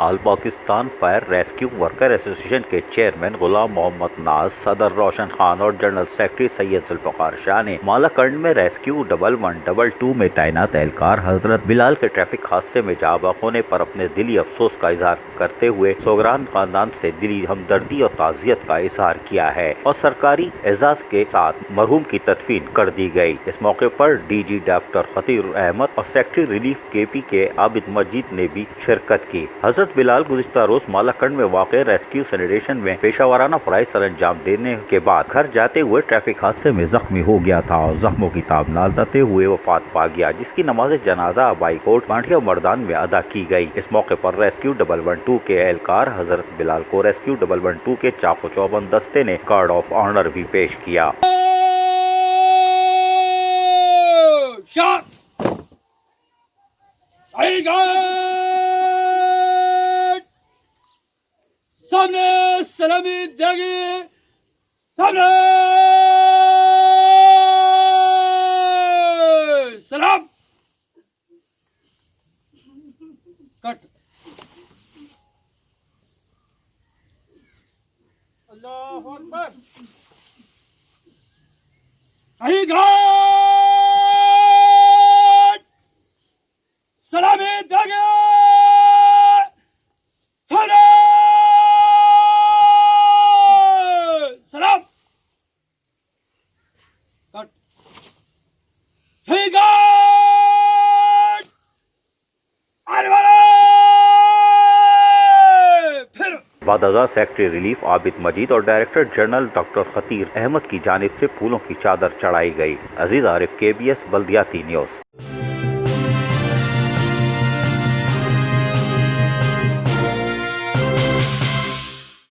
आल Pakistan fire rescue worker association के chairman Ghulam Mohammad Naz, सदर रोशन खान और जनरल सेक्रेटरी सैयद जुल्फकार शाह ने मालाकंड में रेस्क्यू 1112 में तैनात एहलकार हजरत बिलाल के ट्रैफिक हादसे में जाँ होने पर अपने दिली अफसोस का इजहार करते हुए सोगरान खानदान से दिली हमदर्दी और ताज़ियत का इजहार किया है और सरकारी एजाज के साथ मरहूम की तदफीन कर दी गई। इस मौके पर DG डॉक्टर खतीर अहमद और सेक्रेटरी रिलीफ KP के आबिद मजीद ने भी शिरकत की। हजरत बिलाल गुज़िश्ता रोज मालाकंड में वाक़ रेस्क्यू सैनिटेशन में पेशावराना फ़राइज़ सर अंजाम देने के बाद घर जाते हुए ट्रैफिक हादसे में जख्मी हो गया था और जख्मों की ताब नालते हुए वफात पा गया, जिसकी नमाज जनाजा अबाई कोर्ट बांटिया मर्दान में अदा की गई। इस मौके पर रेस्क्यू 112 के एहलकार हजरत बिलाल को रेस्क्यू 112 के चाको चौबंद दस्ते ने गार्ड ऑफ ऑनर भी पेश किया। सामने सलामी देगी, सामने सलाम कट। अल्लाहु अकबर। आई घाट सलामी देगी, वादजा सेक्रेटरी रिलीफ आबिद मजीद और डायरेक्टर जनरल डॉक्टर खतीर अहमद की जानिब से फूलों की चादर चढ़ाई गई। अजीज आरिफ, KBS बल्दियाती न्यूज़।